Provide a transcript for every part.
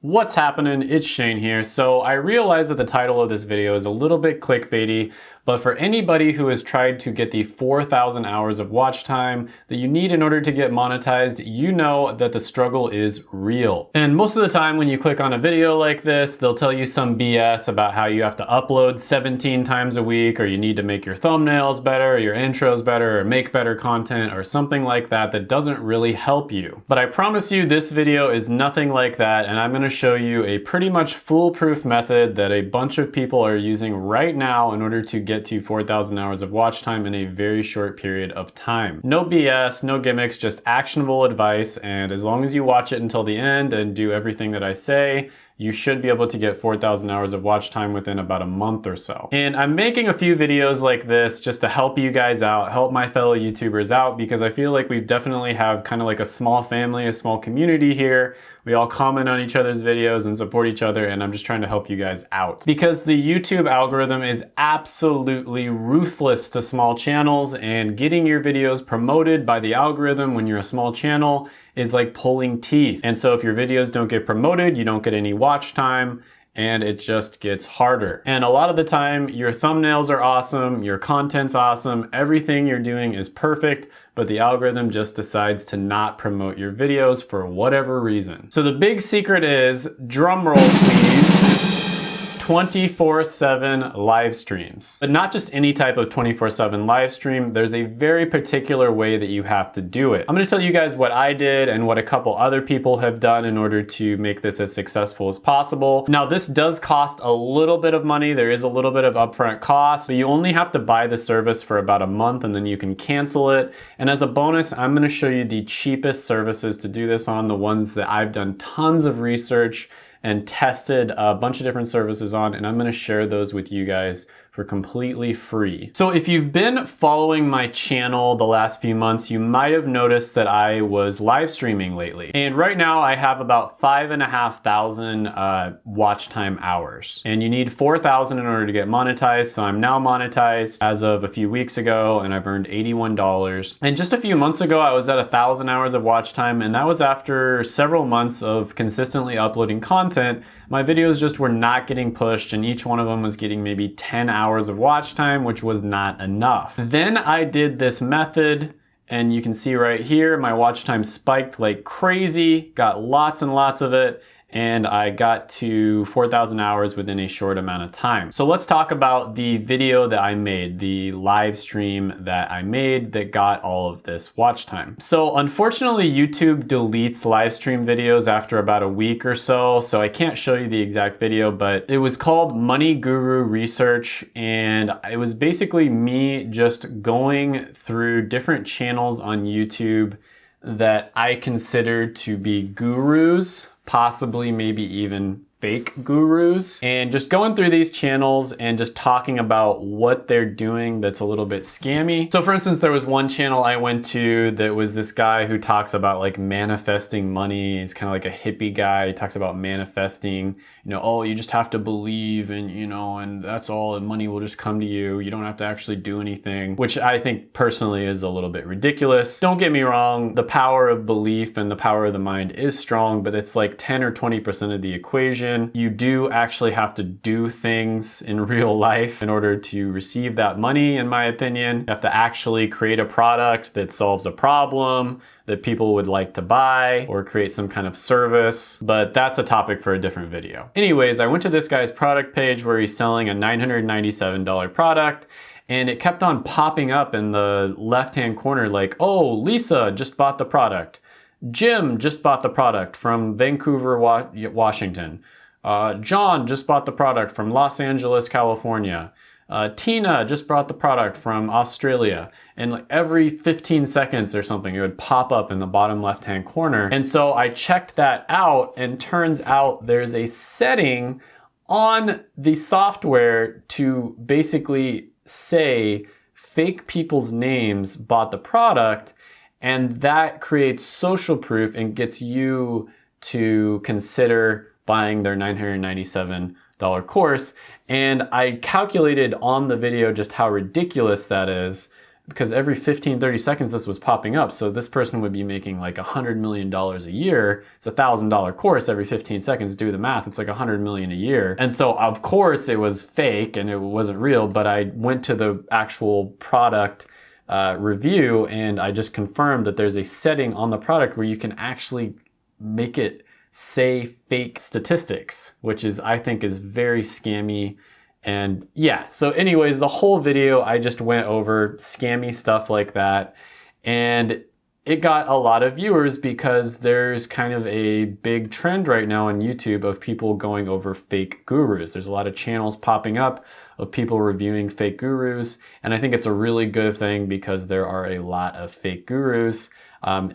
What's happening? It's Shane here. So I realize that the title of this video is a little bit clickbaity, but for anybody who has tried to get the 4,000 hours of watch time that you need in order to get monetized, you know that the struggle is real. And most of the time when you click on a video like this, they'll tell you some BS about how you have to upload 17 times a week, or you need to make your thumbnails better, or your intros better, or make better content, or something like that that doesn't really help you. But I promise you this video is nothing like that, and I'm going to show you a pretty much foolproof method that a bunch of people are using right now in order to get to 4,000 hours of watch time in a very short period of time. No BS, no gimmicks, just actionable advice, and as long as you watch it until the end and do everything that I say, you should be able to get 4,000 hours of watch time within about a month or so. And I'm making a few videos like this just to help you guys out, help my fellow YouTubers out, because I feel like we definitely have kind of like a small family, a small community here. We all comment on each other's videos and support each other, and I'm just trying to help you guys out. Because the YouTube algorithm is absolutely ruthless to small channels, and getting your videos promoted by the algorithm when you're a small channel is like pulling teeth. And so if your videos don't get promoted, you don't get any watch time, and it just gets harder. And a lot of the time, your thumbnails are awesome, your content's awesome, everything you're doing is perfect, but the algorithm just decides to not promote your videos for whatever reason. So the big secret is, drum roll please, 24/7 live streams. But not just any type of 24/7 live stream, there's a very particular way that you have to do it. I'm gonna tell you guys what I did and what a couple other people have done in order to make this as successful as possible. Now this does cost a little bit of money, there is a little bit of upfront cost, but you only have to buy the service for about a month and then you can cancel it. And as a bonus, I'm gonna show you the cheapest services to do this on, the ones that I've done tons of research and tested a bunch of different services on, and I'm gonna share those with you guys for completely free. So if you've been following my channel the last few months, you might have noticed that I was live streaming lately. And right now I have about 5,500 watch time hours. And you need 4,000 in order to get monetized. So I'm now monetized as of a few weeks ago, and I've earned $81. And just a few months ago, I was at 1,000 hours of watch time, and that was after several months of consistently uploading content. My videos just were not getting pushed, and each one of them was getting maybe 10 hours of watch time, which was not enough. Then I did this method, and you can see right here, my watch time spiked like crazy, got lots and lots of it, and I got to 4,000 hours within a short amount of time. So let's talk about the video that I made, the live stream that I made that got all of this watch time. So unfortunately, YouTube deletes live stream videos after about a week or so, so I can't show you the exact video, but it was called Money Guru Research, and it was basically me just going through different channels on YouTube that I considered to be gurus, possibly maybe even fake gurus, and just going through these channels and just talking about what they're doing that's a little bit scammy. So for instance, there was one channel I went to that was this guy who talks about like manifesting money. He's kind of like a hippie guy. He talks about manifesting, you know, oh, you just have to believe and, you know, and that's all, and money will just come to you. You don't have to actually do anything, which I think personally is a little bit ridiculous. Don't get me wrong, the power of belief and the power of the mind is strong, but it's like 10 or 20% of the equation. You do actually have to do things in real life in order to receive that money, in my opinion. You have to actually create a product that solves a problem that people would like to buy, or create some kind of service, but that's a topic for a different video. Anyways, I went to this guy's product page where he's selling a $997 product, and it kept on popping up in the left-hand corner like, oh, Lisa just bought the product. Jim just bought the product from Vancouver, Washington. John just bought the product from Los Angeles, California. Tina just bought the product from Australia. And like every 15 seconds or something, it would pop up in the bottom left-hand corner. And so I checked that out, and turns out there's a setting on the software to basically say fake people's names bought the product, and that creates social proof and gets you to consider buying their $997 course. And I calculated on the video just how ridiculous that is, because every 15, 30 seconds this was popping up. So this person would be making like $100 million a year. It's a $1,000 course every 15 seconds. Do the math. It's like 100 million a year. And so of course it was fake and it wasn't real, but I went to the actual product review and I just confirmed that there's a setting on the product where you can actually make it say fake statistics, which is, I think, is very scammy. And yeah, so anyways, the whole video, I just went over scammy stuff like that. And it got a lot of viewers because there's kind of a big trend right now on YouTube of people going over fake gurus. There's a lot of channels popping up of people reviewing fake gurus. And I think it's a really good thing because there are a lot of fake gurus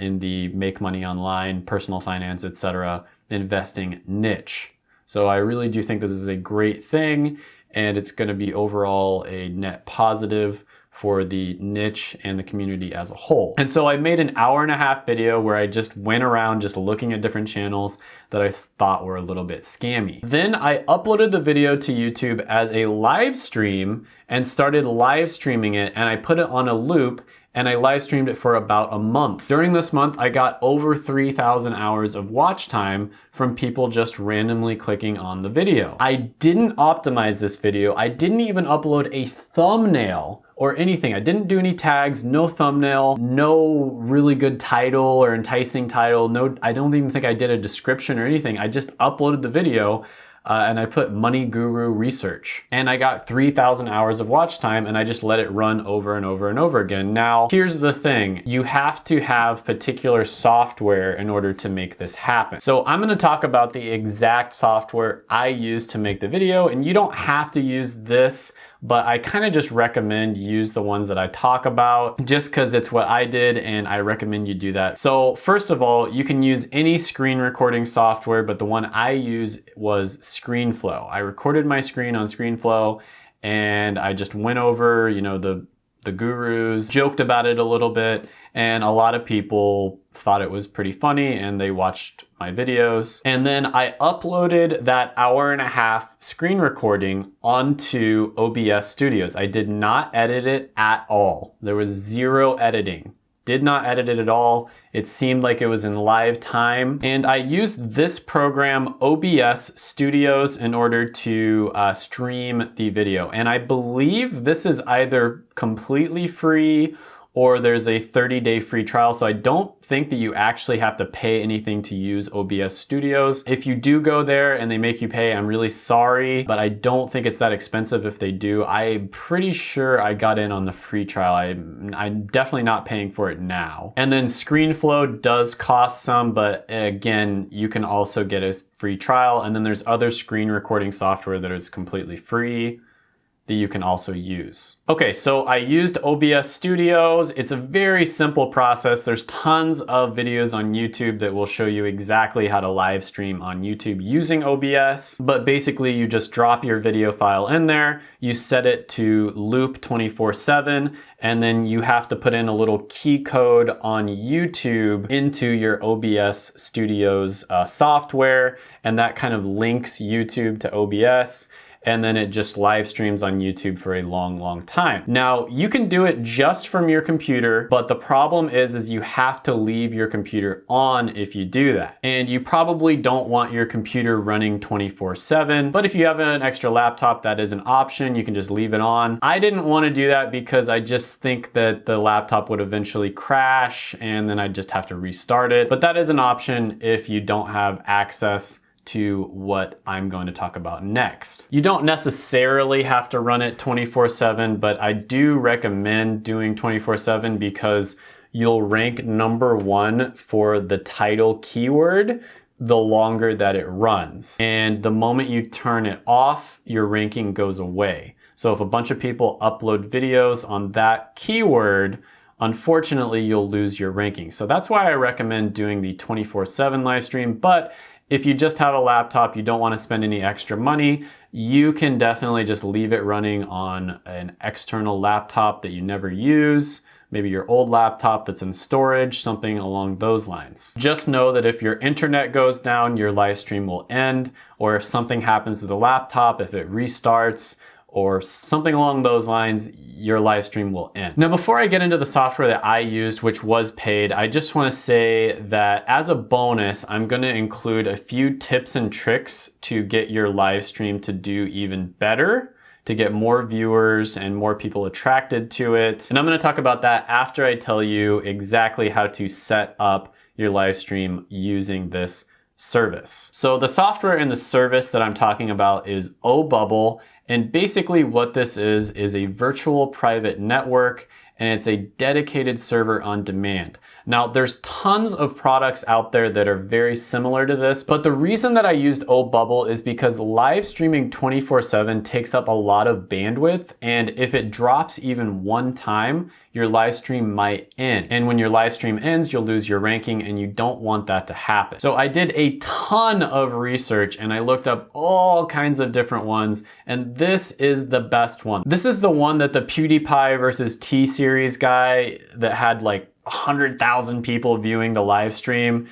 in the make money online, personal finance, etc., investing niche. So I really do think this is a great thing. And it's going to be overall a net positive for the niche and the community as a whole. And so I made an 1.5-hour video where I just went around just looking at different channels that I thought were a little bit scammy. Then I uploaded the video to YouTube as a live stream and started live streaming it, and I put it on a loop and I live streamed it for about a month. During this month, I got over 3,000 hours of watch time from people just randomly clicking on the video. I didn't optimize this video. I didn't even upload a thumbnail or anything. I didn't do any tags, no thumbnail, no really good title or enticing title. No, I don't even think I did a description or anything. I just uploaded the video and I put Money Guru Research. And I got 3,000 hours of watch time and I just let it run over and over and over again. Now, here's the thing. You have to have particular software in order to make this happen. So I'm gonna talk about the exact software I use to make the video, and you don't have to use this, but I kind of just recommend use the ones that I talk about just because it's what I did and I recommend you do that. So first of all, you can use any screen recording software, but the one I use was ScreenFlow. I recorded my screen on ScreenFlow and I just went over, you know, the gurus, joked about it a little bit, and a lot of people thought it was pretty funny and they watched my videos. And then I uploaded that 1.5-hour screen recording onto OBS Studios. I did not edit it at all. There was zero editing. Did not edit it at all. It seemed like it was in live time. And I used this program, OBS Studios, in order to stream the video. And I believe this is either completely free or there's a 30-day free trial. So I don't think that you actually have to pay anything to use OBS Studios. If you do go there and they make you pay, I'm really sorry, but I don't think it's that expensive if they do. I'm pretty sure I got in on the free trial. I'm definitely not paying for it now. And then ScreenFlow does cost some, but again, you can also get a free trial. And then there's other screen recording software that is completely free that you can also use. Okay, so I used OBS Studios. It's a very simple process. There's tons of videos on YouTube that will show you exactly how to live stream on YouTube using OBS. But basically you just drop your video file in there, you set it to loop 24/7, and then you have to put in a little key code on YouTube into your OBS Studios software, and that kind of links YouTube to OBS. And then it just live streams on YouTube for a long, long time. Now, you can do it just from your computer, but the problem is you have to leave your computer on if you do that. And you probably don't want your computer running 24/7, but if you have an extra laptop, that is an option. You can just leave it on. I didn't want to do that because I just think that the laptop would eventually crash and then I'd just have to restart it. But that is an option if you don't have access to what I'm going to talk about next. You don't necessarily have to run it 24/7, but I do recommend doing 24/7 because you'll rank #1 for the title keyword the longer that it runs. And the moment you turn it off, your ranking goes away. So if a bunch of people upload videos on that keyword, unfortunately, you'll lose your ranking. So that's why I recommend doing the 24/7 live stream. But if you just have a laptop, you don't want to spend any extra money, you can definitely just leave it running on an external laptop that you never use, maybe your old laptop that's in storage, something along those lines. Just know that if your internet goes down, your live stream will end, or if something happens to the laptop, if it restarts, or something along those lines, your live stream will end. Now, before I get into the software that I used, which was paid, I just want to say that as a bonus, I'm going to include a few tips and tricks to get your live stream to do even better, to get more viewers and more people attracted to it. And I'm going to talk about that after I tell you exactly how to set up your live stream using this service. So the software and the service that I'm talking about is OBubble. And basically what this is a virtual private network, and it's a dedicated server on demand. Now, there's tons of products out there that are very similar to this, but the reason that I used OBubble is because live streaming 24/7 takes up a lot of bandwidth, and if it drops even one time, your live stream might end. And when your live stream ends, you'll lose your ranking, and you don't want that to happen. So I did a ton of research, and I looked up all kinds of different ones, and this is the best one. This is the one that the PewDiePie versus T-Series guy that had like 100,000 people viewing the live stream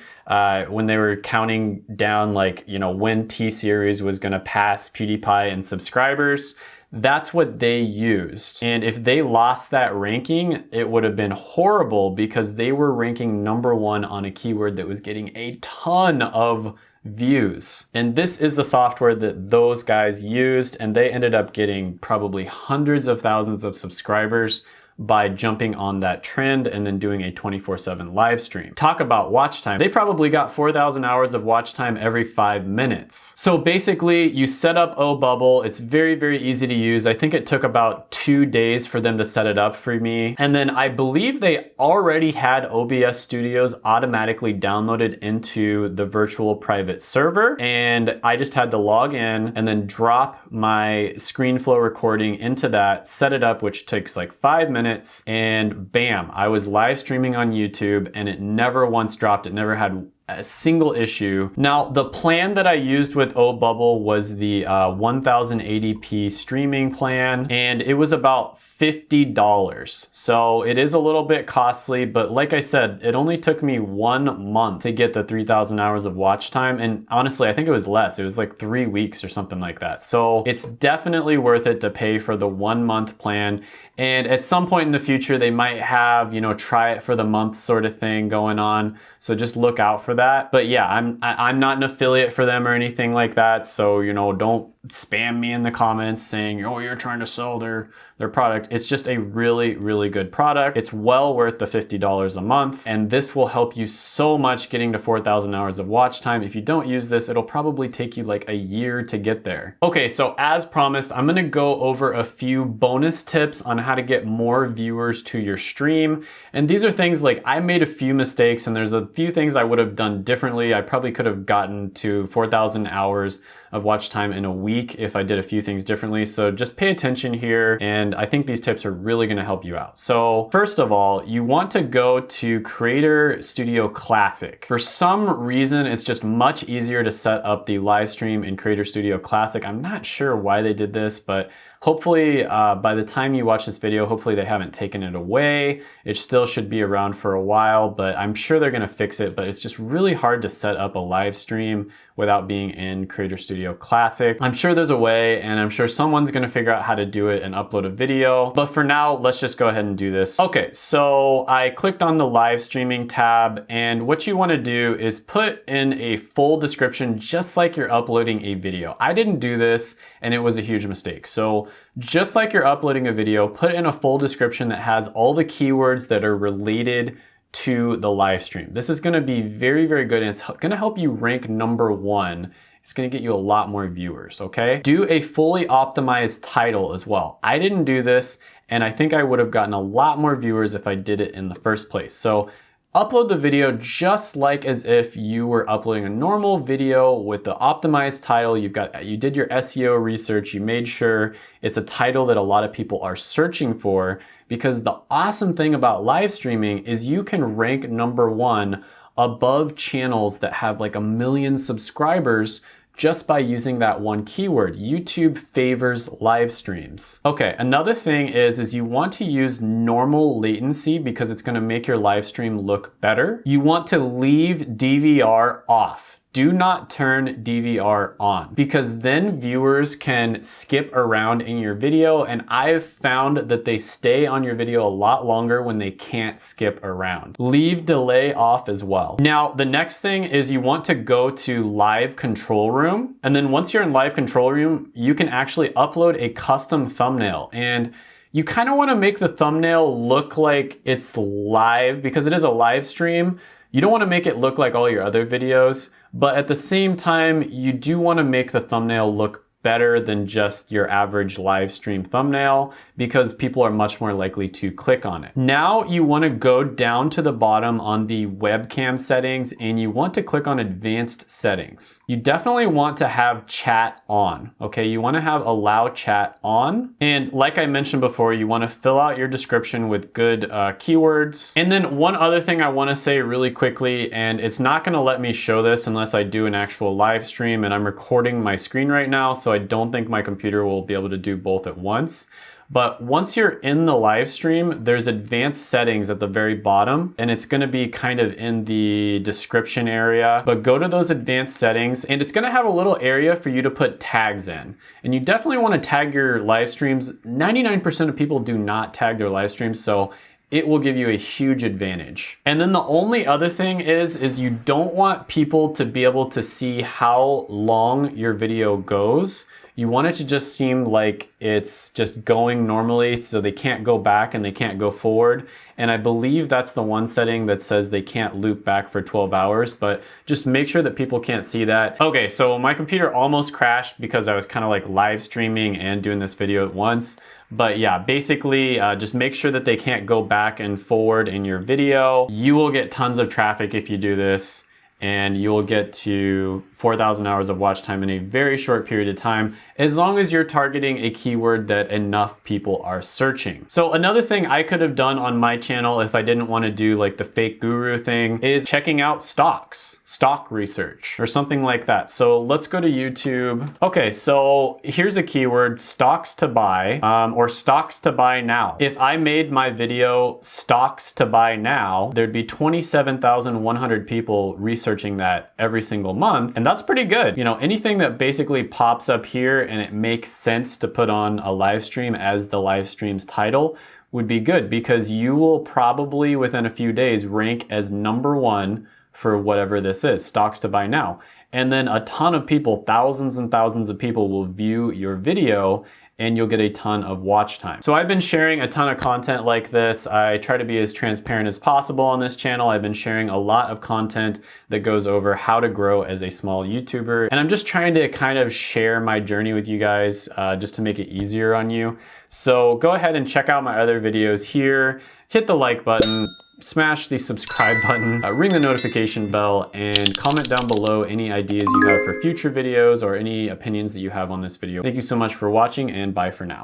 when they were counting down, like, you know, when T-Series was gonna pass PewDiePie in subscribers. That's what they used. And if they lost that ranking, it would have been horrible because they were ranking #1 on a keyword that was getting a ton of views. And this is the software that those guys used, and they ended up getting probably hundreds of thousands of subscribers by jumping on that trend and then doing a 24/7 live stream. Talk about watch time. They probably got 4,000 hours of watch time every 5 minutes. So basically you set up OBubble. It's very, very easy to use. I think it took about 2 days for them to set it up for me. And then I believe they already had OBS Studios automatically downloaded into the virtual private server. And I just had to log in and then drop my ScreenFlow recording into that, set it up, which takes like 5 minutes. And bam, I was live streaming on YouTube and it never once dropped. It never had a single issue. Now, the plan that I used with OBubble was the 1080p streaming plan, and it was about $50. So it is a little bit costly, but like I said, it only took me 1 month to get the 3,000 hours of watch time. And honestly, I think it was less. It was like 3 weeks or something like that. So it's definitely worth it to pay for the 1 month plan. And at some point in the future, they might have, you know, try it for the month sort of thing going on. So just look out for that. But yeah, I'm not an affiliate for them or anything like that. So, you know, don't spam me in the comments saying, oh, you're trying to sell their product. It's just a really, really good product. It's well worth the $50 a month. And this will help you so much getting to 4,000 hours of watch time. If you don't use this, it'll probably take you like a year to get there. Okay, so as promised, I'm gonna go over a few bonus tips on how to get more viewers to your stream. And these are things like I made a few mistakes and there's a few things I would have done differently. I probably could have gotten to 4,000 hours of watch time in a week if I did a few things differently. So just pay attention here. And I think these tips are really gonna help you out. So first of all, you want to go to Creator Studio Classic. For some reason, it's just much easier to set up the live stream in Creator Studio Classic. I'm not sure why they did this, but hopefully by the time you watch this video, hopefully they haven't taken it away. It still should be around for a while, but I'm sure they're gonna fix it, but it's just really hard to set up a live stream without being in Creator Studio Classic. I'm sure there's a way, and I'm sure someone's gonna figure out how to do it and upload a video. But for now, let's just go ahead and do this. Okay, so I clicked on the live streaming tab, and what you wanna do is put in a full description just like you're uploading a video. I didn't do this, and it was a huge mistake. So just like you're uploading a video, put in a full description that has all the keywords that are related to the live stream. This is gonna be very, very good, and it's gonna help you rank #1. It's gonna get you a lot more viewers, okay? Do a fully optimized title as well. I didn't do this, and I think I would have gotten a lot more viewers if I did it in the first place. So upload the video just like as if you were uploading a normal video with the optimized title. You did your SEO research, you made sure it's a title that a lot of people are searching for, because the awesome thing about live streaming is you can rank #1 above channels that have like 1 million subscribers just by using that one keyword. YouTube favors live streams. Okay, another thing is you want to use normal latency because it's gonna make your live stream look better. You want to leave DVR off. do not turn DVR on, because then viewers can skip around in your video, and I've found that they stay on your video a lot longer when they can't skip around. Leave delay off as well. Now, the next thing is you want to go to live control room, and then once you're in live control room, you can actually upload a custom thumbnail, and you kind of want to make the thumbnail look like it's live because it is a live stream. You don't want to make it look like all your other videos, but at the same time, you do want to make the thumbnail look better than just your average live stream thumbnail because people are much more likely to click on it. Now you want to go down to the bottom on the webcam settings and you want to click on advanced settings. You definitely want to have chat on, okay? You want to have allow chat on. And like I mentioned before, you want to fill out your description with good keywords. And then one other thing I want to say really quickly, and it's not going to let me show this unless I do an actual live stream, and I'm recording my screen right now, so I don't think my computer will be able to do both at once. But once you're in the live stream, there's advanced settings at the very bottom, and it's gonna be kind of in the description area. But go to those advanced settings, and it's gonna have a little area for you to put tags in. And you definitely wanna tag your live streams. 99% of people do not tag their live streams, so it will give you a huge advantage. And then the only other thing is you don't want people to be able to see how long your video goes. You want it to just seem like it's just going normally, so they can't go back and they can't go forward. And I believe that's the one setting that says they can't loop back for 12 hours, but just make sure that people can't see that. Okay, so my computer almost crashed because I was kind of like live streaming and doing this video at once. But yeah, basically just make sure that they can't go back and forward in your video. You will get tons of traffic if you do this, and you will get to 4,000 hours of watch time in a very short period of time, as long as you're targeting a keyword that enough people are searching. So another thing I could have done on my channel if I didn't want to do like the fake guru thing is checking out stocks, stock research, or something like that. So let's go to YouTube. Okay, so here's a keyword, stocks to buy, or stocks to buy now. If I made my video stocks to buy now, there'd be 27,100 people researching that every single month. And that's pretty good. You know, anything that basically pops up here and it makes sense to put on a live stream as the live stream's title would be good, because you will probably within a few days rank as #1 for whatever this is, stocks to buy now. And then a ton of people, thousands and thousands of people will view your video and you'll get a ton of watch time. So I've been sharing a ton of content like this. I try to be as transparent as possible on this channel. I've been sharing a lot of content that goes over how to grow as a small YouTuber. And I'm just trying to kind of share my journey with you guys just to make it easier on you. So go ahead and check out my other videos here. Hit the like button, smash the subscribe button, ring the notification bell, and comment down below any ideas you have for future videos or any opinions that you have on this video. Thank you so much for watching, and bye for now.